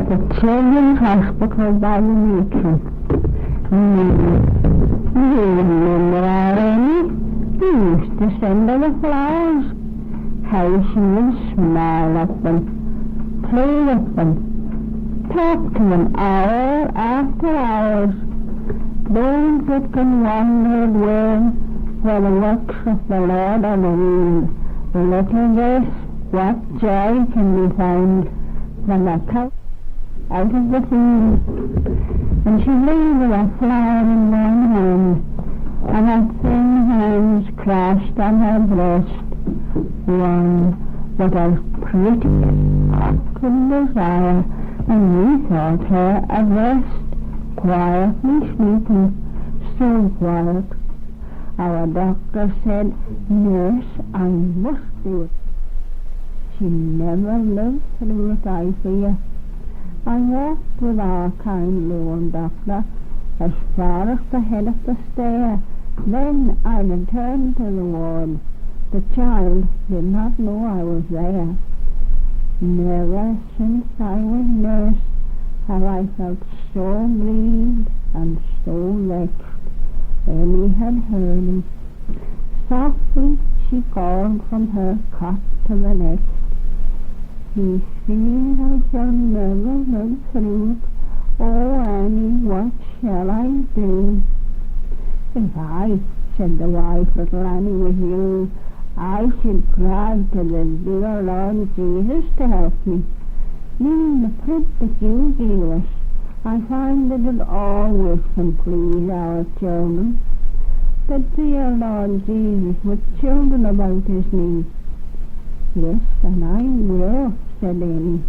the children's hospital by the matron. You remember our Amy? He used to send her the flowers. How she would smile at them, play with them, talk to them hour after hours. Those that can wander where the works of the Lord are revealed, little guess what joy can be found when the cow out of the field. And she lay with a flower in one hand, and her thin hands clasped on her breast, one that as pretty as heart could desire, and we thought her at rest, quietly sleeping, so quiet. Our doctor said, "Nurse, I must do it." She never lived through it, I fear. I walked with our kindly old doctor as far as the head of the stair. Then I returned to the ward. The child did not know I was there. Never since I was nurse have I felt so grieved and so vexed. Amy had heard him. Softly she called from her cot to the next. He feared I shall never live through it. Oh, Annie, what shall I do? If I, said the wise little Annie, was you, I should cry to the dear Lord Jesus to help me. In the print that you gave us, I find that it always can please our children. The dear Lord Jesus with children about his knee. Yes, and I will, said Amy.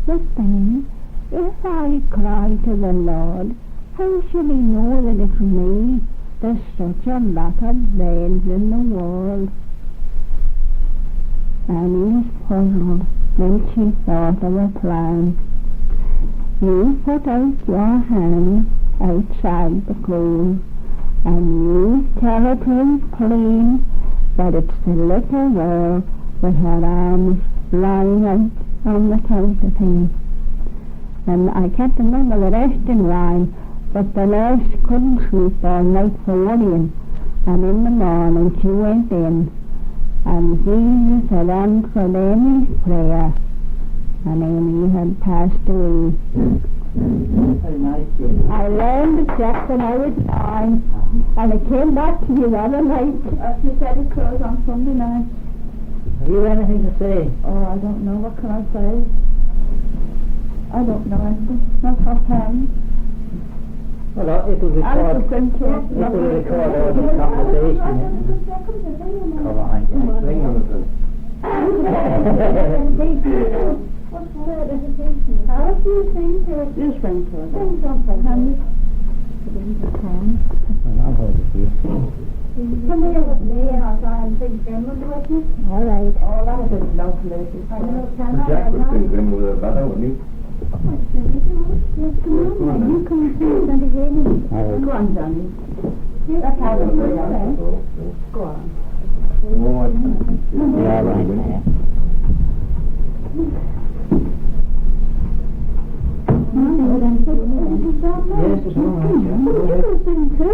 But then, if I cry to the Lord, how shall he know that it's me? There's such a lot of beds in the world. Annie was puzzled. Then she thought of a plan. You put out your hand outside the clothes, and you tell it to him plain that it's the little girl with her arms lying out on the counterpane. And I can't remember the rest in rhyme, but the nurse couldn't sleep all night for worrying, and in the morning she went in, and Jesus had answered Amy's prayer, and Amy had passed away. I learned the check when I was 9, and I came back to you the other night after you said it closed on Sunday night. Have you anything to say? Oh, I don't know. What can I say? I don't know anything. Not offhand. Well, it will record all the conversation. Come on, Jack. Ring on the What's the recitation? How do you sing to it? Just sing to it. Sing something. I'll hold it for you. Come here with me and I'll try and sing Finland with you. All right. Oh, that is lovely. I know, can I? Jack would sing Finland with a better, wouldn't he? Yes, come on. You come and sing and hear me. Go on, Johnny. That's how we do it. Go on. Yeah, right there. Yes, it's all right, yeah. You can sing too.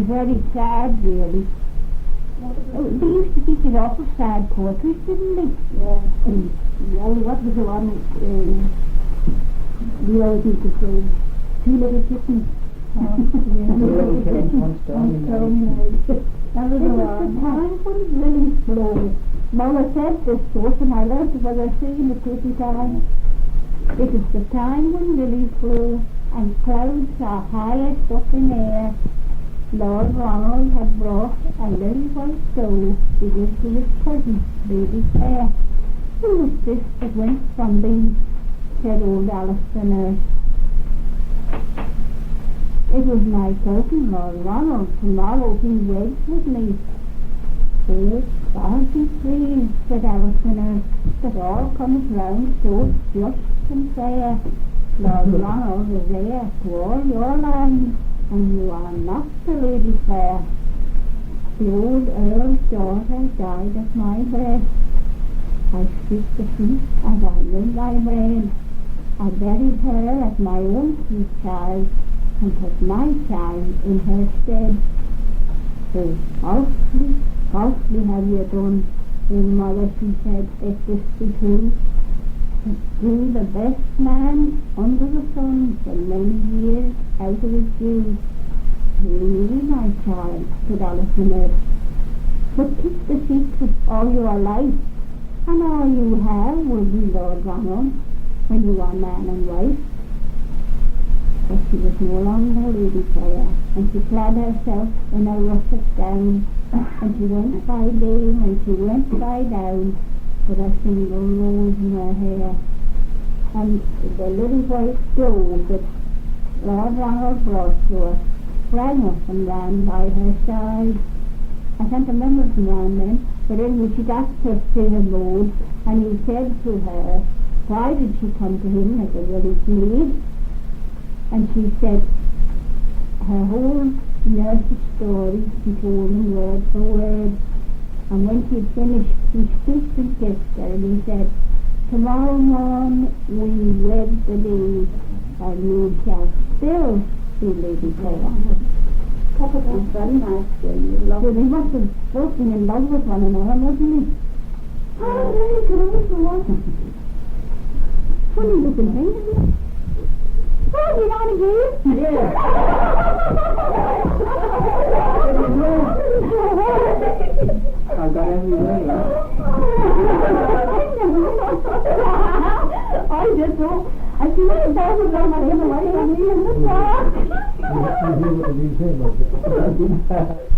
Very sad, really. They used to teach us awful sad poetry, didn't they? Yeah. What was the one we always used to say? Two little kittens. That was the one. Time when lilies blow. Mother said this to us, and I learned it as I sing the pretty time. It is the time when lilies blow, and clouds are highest up in air. Lord Ronald had brought a little white doe to give to his cousin, baby Clare. Who was this that went from thee? Said old Alice the nurse. It was my cousin, Lord Ronald. Tomorrow he weds with me. Oh, God be pleased, said Alice the nurse, that all comes round so just and fair. Lord Ronald is heir to all your lands, and you are not the lady fair. The old Earl's daughter died at my breast. I stripped the feet as I made my bread. I buried her at my own sweet child, and put my child in her stead. So falsely have you done, oh mother, she said, if this be true. Do the best man under the sun for many years out of his due. Really, my child, said Alice the nurse, but keep the secret all your life, and all you have will be Lord Ronald when you are man and wife. But she was no longer Lady Clare, and she clad herself in a russet gown, and she went by day and she went by down, with a single rose in her hair. And the little white doe that Lord Ronald brought to her sprang up and ran by her side. I can't remember it now and then, but anyway she got to a state of mood, and he said to her, why did she come to him like a village maid? And she said her whole nurse's story, she told him word for word. And when she had finished, he stooped and kissed her, and he said, tomorrow morn we wed the day, and you shall still be Lady Clare. Papa was very nice to you. So they must have both been in love with one another, wasn't he? Oh, very good, it wasn't. Funny looking thing, isn't it? Oh, you're not again? Yeah. I've got every way. I just don't. I see what the dog was on my head away from me in the dark. You have to hear what you say about it.